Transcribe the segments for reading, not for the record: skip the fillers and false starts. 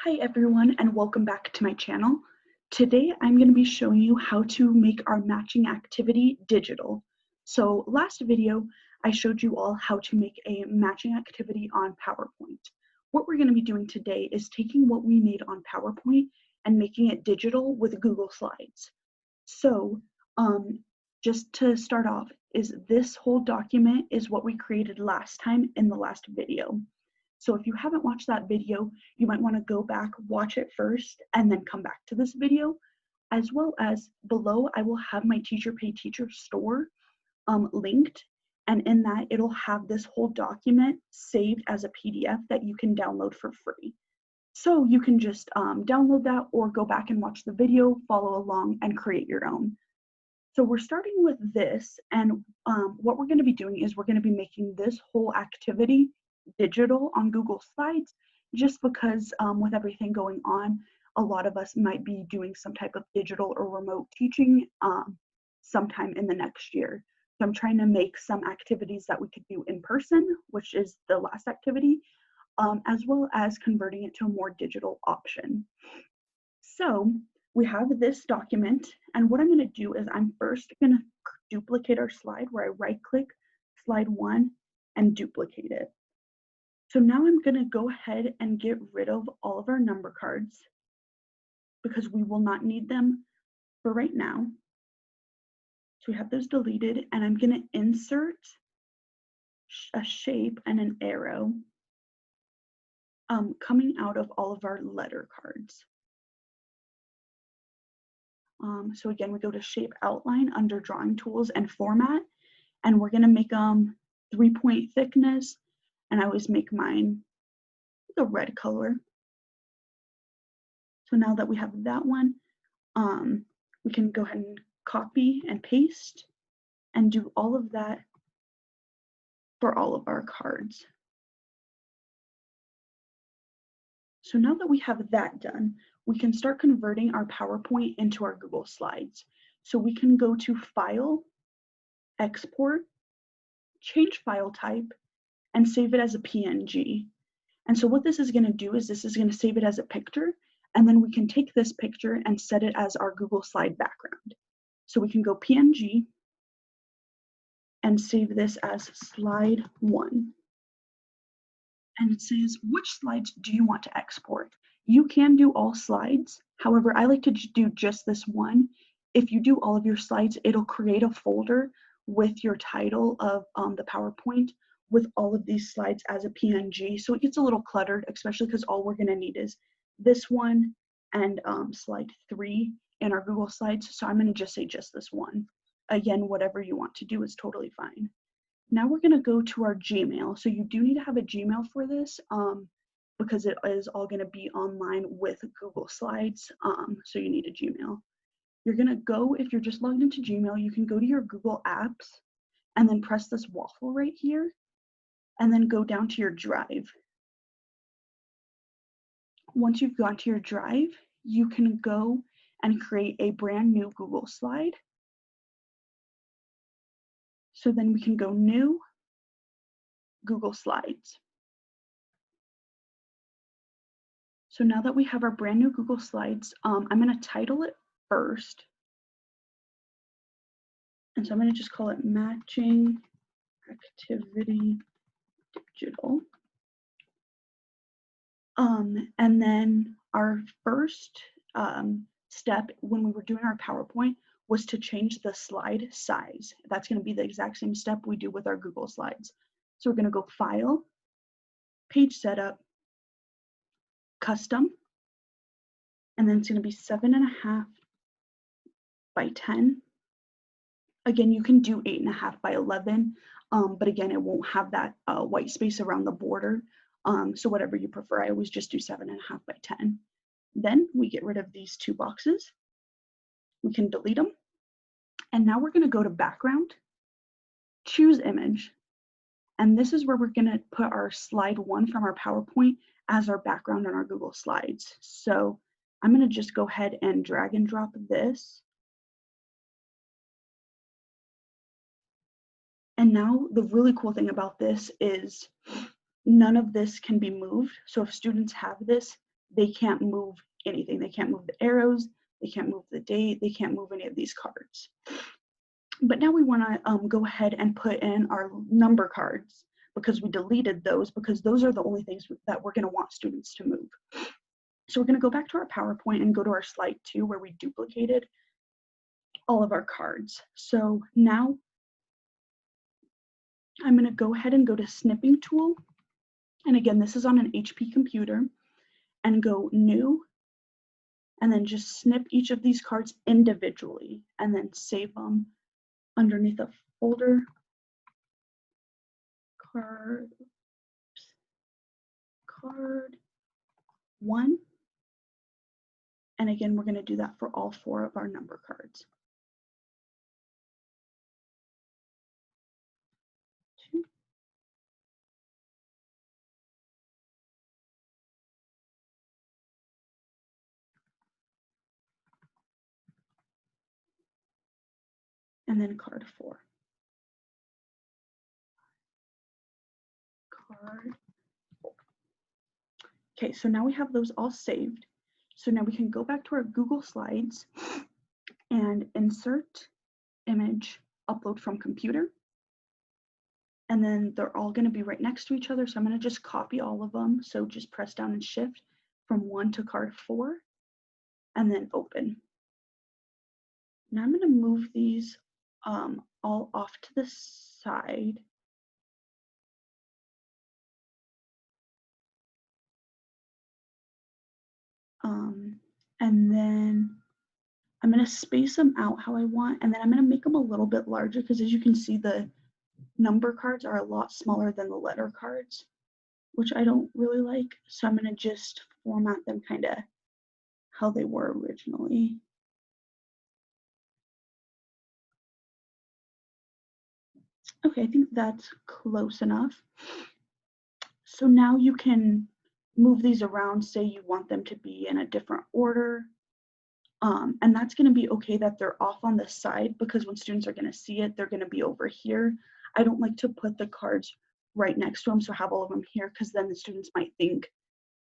Hi everyone and welcome back to my channel. Today I'm going to be showing you how to make our matching activity digital. So last video I showed you all how to make a matching activity on PowerPoint. What we're going to be doing today is taking what we made on PowerPoint and making it digital with Google Slides. So just to start off, is this whole document is what we created last time in the last video. So if you haven't watched that video, you might want to go back, watch it first, and then come back to this video. As well as below, I will have my Teacher Pay Teacher store linked, and in that it'll have this whole document saved as a PDF that you can download for free. So you can just download that or go back and watch the video, follow along, and create your own. So we're starting with this, and what we're going to be doing is we're going to be making this whole activity digital on Google Slides, just because with everything going on, a lot of us might be doing some type of digital or remote teaching sometime in the next year. So I'm trying to make some activities that we could do in person, which is the last activity, as well as converting it to a more digital option. So we have this document, and what I'm going to do is I'm first going to duplicate our slide where I right click slide 1 and duplicate it. So now I'm going to go ahead and get rid of all of our number cards because we will not need them for right now. So we have those deleted, and I'm going to insert a shape and an arrow coming out of all of our letter cards. So again, we go to shape outline under drawing tools and format, and we're going to make them 3-point thickness, and I always make mine the red color. So now that we have that one, we can go ahead and copy and paste and do all of that for all of our cards. So now that we have that done, we can start converting our PowerPoint into our Google Slides. So we can go to File, Export, change file type, and save it as a PNG. And so what this is going to do is this is going to save it as a picture, and then we can take this picture and set it as our Google Slide background. So we can go PNG and save this as slide 1. And it says, which slides do you want to export? You can do all slides. However, I like to do just this one. If you do all of your slides, it'll create a folder with your title of the PowerPoint with all of these slides as a PNG. So it gets a little cluttered, especially because all we're going to need is this one and slide 3 in our Google Slides. So I'm going to just say just this one. Again, whatever you want to do is totally fine. Now we're going to go to our Gmail. So you do need to have a Gmail for this because it is all going to be online with Google Slides. So you need a Gmail. You're going to go, if you're just logged into Gmail, you can go to your Google Apps and then press this waffle right here and then go down to your Drive. Once you've gone to your Drive, you can go and create a brand new Google Slide. So then we can go New, Google Slides. So now that we have our brand new Google Slides, I'm going to title it first. And so I'm going to just call it Matching Activity Digital. And then our first step when we were doing our PowerPoint was to change the slide size. That's going to be the exact same step we do with our Google Slides. So we're going to go File, Page Setup, Custom, and then it's going to be 7.5 by 10. Again, you can do 8.5 by 11, but again, it won't have that white space around the border. So whatever you prefer, I always just do 7.5 by 10. Then we get rid of these 2 boxes. We can delete them. And now we're going to go to Background, choose Image. And this is where we're going to put our slide 1 from our PowerPoint as our background on our Google Slides. So I'm going to just go ahead and drag and drop this. And now the really cool thing about this is none of this can be moved. So if students have this, they can't move anything. They can't move the arrows, they can't move the date, they can't move any of these cards. But now we want to go ahead and put in our number cards because we deleted those because those are the only things that we're going to want students to move. So we're going to go back to our PowerPoint and go to our slide 2 where we duplicated all of our cards. So now I'm going to go ahead and go to snipping tool. And again, this is on an HP computer, and go new, and then just snip each of these cards individually and then save them underneath a folder. Card 1. And again, we're going to do that for all 4 of our number cards. 2. And then card 4. Card 4. Okay, so now we have those all saved. So now we can go back to our Google Slides and insert image, upload from computer. And then they're all going to be right next to each other. So I'm going to just copy all of them. So just press down and shift from 1 to card 4 and then open. Now I'm going to move these all off to the side. And then I'm going to space them out how I want. And then I'm going to make them a little bit larger because as you can see, the number cards are a lot smaller than the letter cards, which I don't really like. So I'm going to just format them kind of how they were originally. Okay, I think that's close enough. So now you can move these around, say you want them to be in a different order. And that's going to be okay that they're off on the side because when students are going to see it, they're going to be over here. I don't like to put the cards right next to them, so have all of them here because then the students might think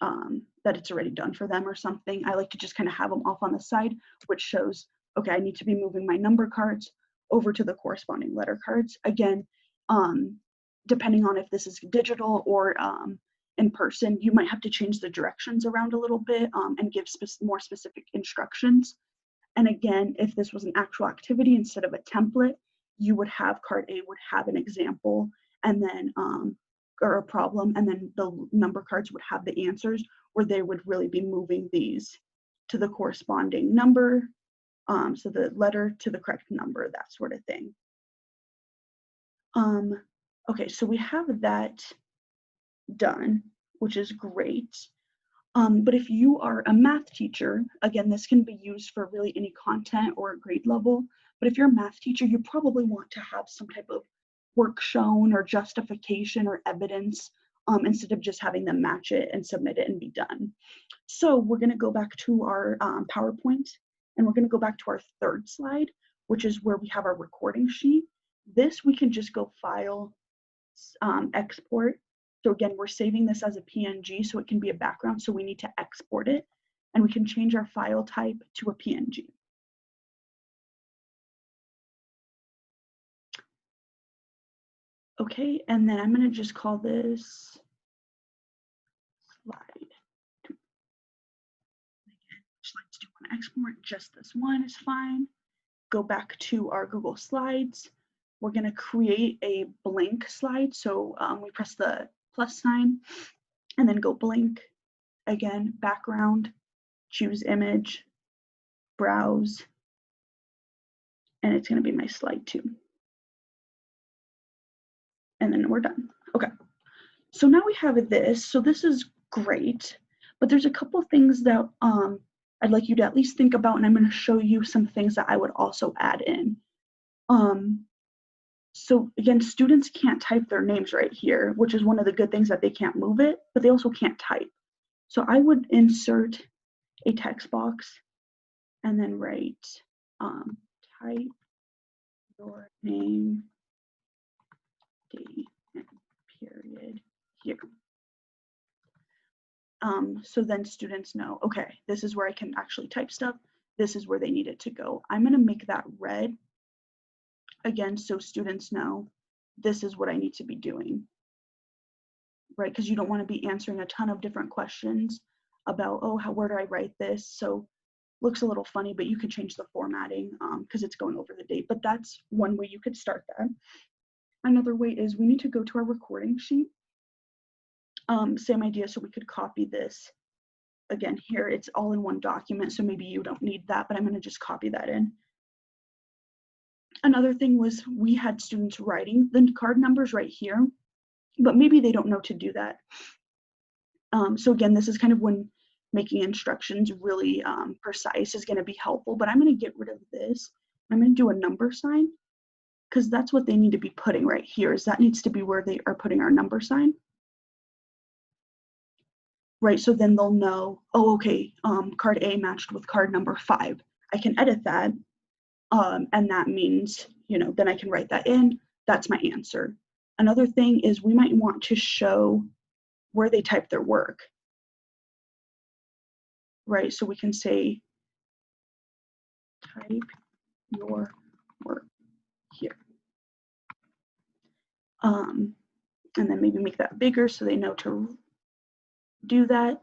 that it's already done for them or something. I like to just kind of have them off on the side, which shows, okay, I need to be moving my number cards over to the corresponding letter cards. Again, depending on if this is digital or in person, you might have to change the directions around a little bit and give more specific instructions. And again, if this was an actual activity instead of a template, you would have card A would have an example and then or a problem, and then the number cards would have the answers where they would really be moving these to the corresponding number, so the letter to the correct number, that sort of thing. Okay, so we have that done, which is great. But if you are a math teacher, again, this can be used for really any content or grade level, but if you're a math teacher, you probably want to have some type of work shown or justification or evidence instead of just having them match it and submit it and be done. So we're going to go back to our PowerPoint, and we're going to go back to our 3rd slide, which is where we have our recording sheet. This we can just go File, Export. So again, we're saving this as a PNG so it can be a background, so we need to export it, and we can change our file type to a PNG. Okay, and then I'm going to just call this slide 2. Again, slides 2 want to export, just this one is fine. Go back to our Google Slides. We're going to create a blank slide, so we press the plus sign and then go blank. Again, background, choose image, browse, and it's going to be my slide 2. And then we're done. Okay, so now we have this. So this is great, but there's a couple things that I'd like you to at least think about, and I'm going to show you some things that I would also add in. So again, students can't type their names right here, which is one of the good things that they can't move it, but they also can't type. So I would insert a text box and then write type your name, date, and period here. So then students know, okay, this is where I can actually type stuff. This is where they need it to go. I'm going to make that red again so students know this is what I need to be doing, right? Because you don't want to be answering a ton of different questions about, oh, where do I write this? So looks a little funny, but you can change the formatting because it's going over the date. But that's one way you could start that. Another way is we need to go to our recording sheet. Same idea, so we could copy this. Again, here it's all in one document, so maybe you don't need that, but I'm going to just copy that in. Another thing was we had students writing the card numbers right here, but maybe they don't know to do that. So again, this is kind of when making instructions really precise is going to be helpful, but I'm going to get rid of this. I'm going to do a number sign because that's what they need to be putting right here. Is that needs to be where they are putting our number sign. Right, so then they'll know, oh, okay, card A matched with card number 5. I can edit that, and that means, then I can write that in. That's my answer. Another thing is we might want to show where they type their work, right? So we can say, type your work here. And then maybe make that bigger so they know to do that.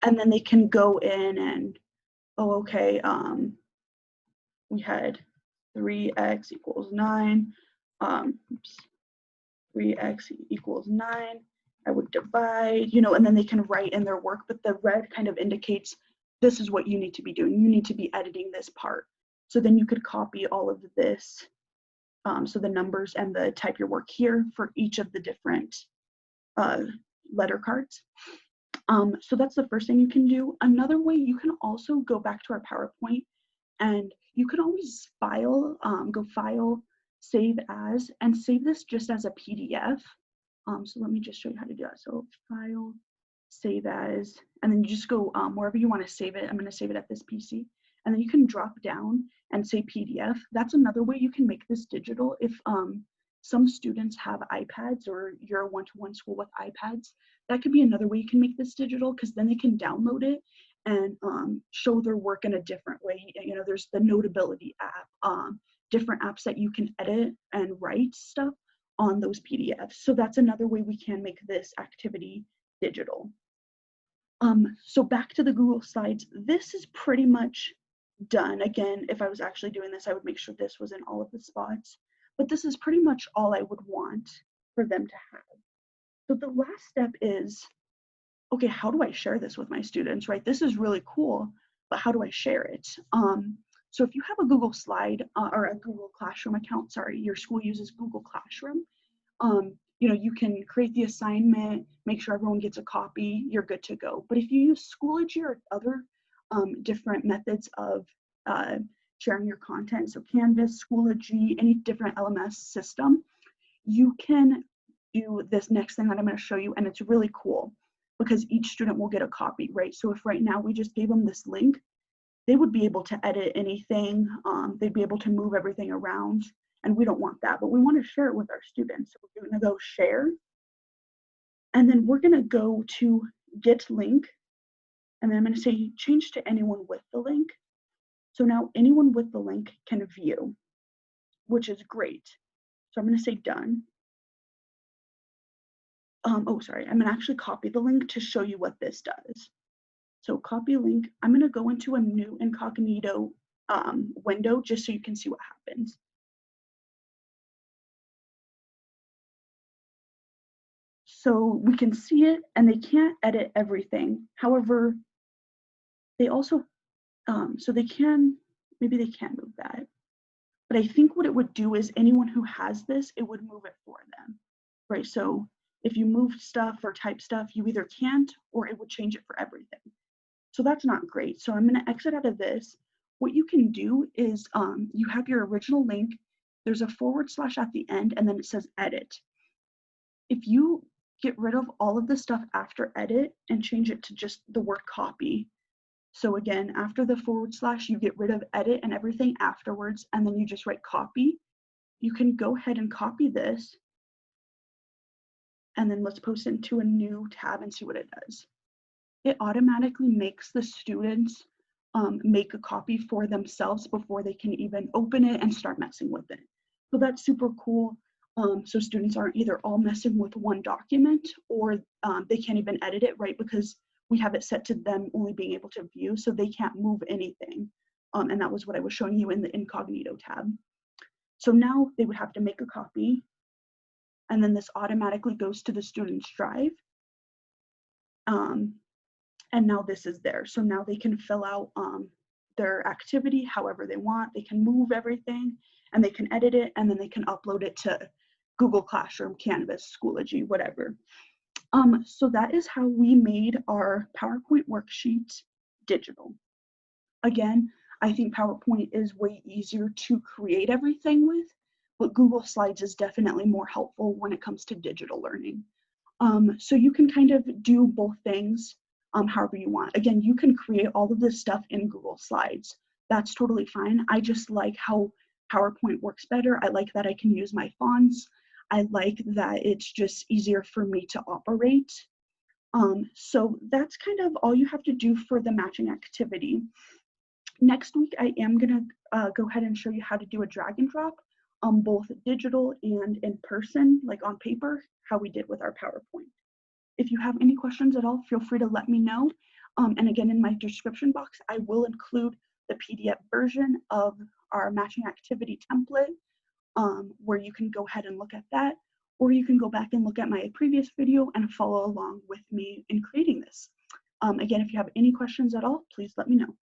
And then they can go in and, oh, okay, we had 3x equals 9. 3x equals 9. I would divide, and then they can write in their work, but the red kind of indicates this is what you need to be doing. You need to be editing this part. So then you could copy all of this. So the numbers and the type your work here for each of the different letter cards. So that's the first thing you can do. Another way, you can also go back to our PowerPoint and you could always go file, save as, and save this just as a PDF. So let me just show you how to do that. So file, save as, and then you just go wherever you want to save it. I'm going to save it at this PC. And then you can drop down and say PDF. That's another way you can make this digital. If some students have iPads or you're a one-to-one school with iPads, that could be another way you can make this digital because then they can download it and show their work in a different way. There's the Notability app, different apps that you can edit and write stuff on those PDFs. So that's another way we can make this activity digital. So back to the Google Slides, this is pretty much done. Again, if I was actually doing this, I would make sure this was in all of the spots, but this is pretty much all I would want for them to have. So the last step is, okay, how do I share this with my students, right? This is really cool, but how do I share it? So if you have a Google Slide or a Google Classroom account, sorry, your school uses Google Classroom, you can create the assignment, make sure everyone gets a copy, you're good to go. But if you use Schoology or other different methods of sharing your content, so Canvas, Schoology, any different LMS system, you can do this next thing that I'm going to show you, and it's really cool because each student will get a copy, right? So if right now we just gave them this link, they would be able to edit anything, they'd be able to move everything around, and we don't want that, but we want to share it with our students. So we're going to go share, and then we're going to go to get link, and then I'm going to say change to anyone with the link. So now anyone with the link can view, which is great. So I'm going to say done. Oh, sorry, I'm going to actually copy the link to show you what this does. So copy link. I'm going to go into a new incognito window just so you can see what happens. So we can see it, and they can't edit everything. However, they also, so they can, maybe they can move that. But I think what it would do is anyone who has this, it would move it for them, right? So if you moved stuff or type stuff, you either can't or it would change it for everything. So that's not great. So I'm going to exit out of this. What you can do is you have your original link. There's a / at the end, and then it says edit. If you get rid of all of the stuff after edit and change it to just the word copy. So again, after the / you get rid of edit and everything afterwards, and then you just write copy. You can go ahead and copy this, and then let's post it into a new tab and see what it does. it automatically makes the students make a copy for themselves before they can even open it and start messing with it. So that's super cool. So students aren't either all messing with one document or they can't even edit it, right? Because we have it set to them only being able to view, so they can't move anything. And that was what I was showing you in the incognito tab. So now they would have to make a copy, and then this automatically goes to the student's drive. And now this is there. So now they can fill out their activity however they want. They can move everything and they can edit it, and then they can upload it to Google Classroom, Canvas, Schoology, whatever. So that is how we made our PowerPoint worksheet digital. Again, I think PowerPoint is way easier to create everything with, but Google Slides is definitely more helpful when it comes to digital learning. So you can kind of do both things however you want. Again, you can create all of this stuff in Google Slides. That's totally fine. I just like how PowerPoint works better. I like that I can use my fonts. I like that it's just easier for me to operate. So that's kind of all you have to do for the matching activity. Next week, I am gonna go ahead and show you how to do a drag and drop on both digital and in person, like on paper, how we did with our PowerPoint. If you have any questions at all, feel free to let me know. And again, in my description box, I will include the PDF version of our matching activity template, where you can go ahead and look at that, or you can go back and look at my previous video and follow along with me in creating this. Again, if you have any questions at all, please let me know.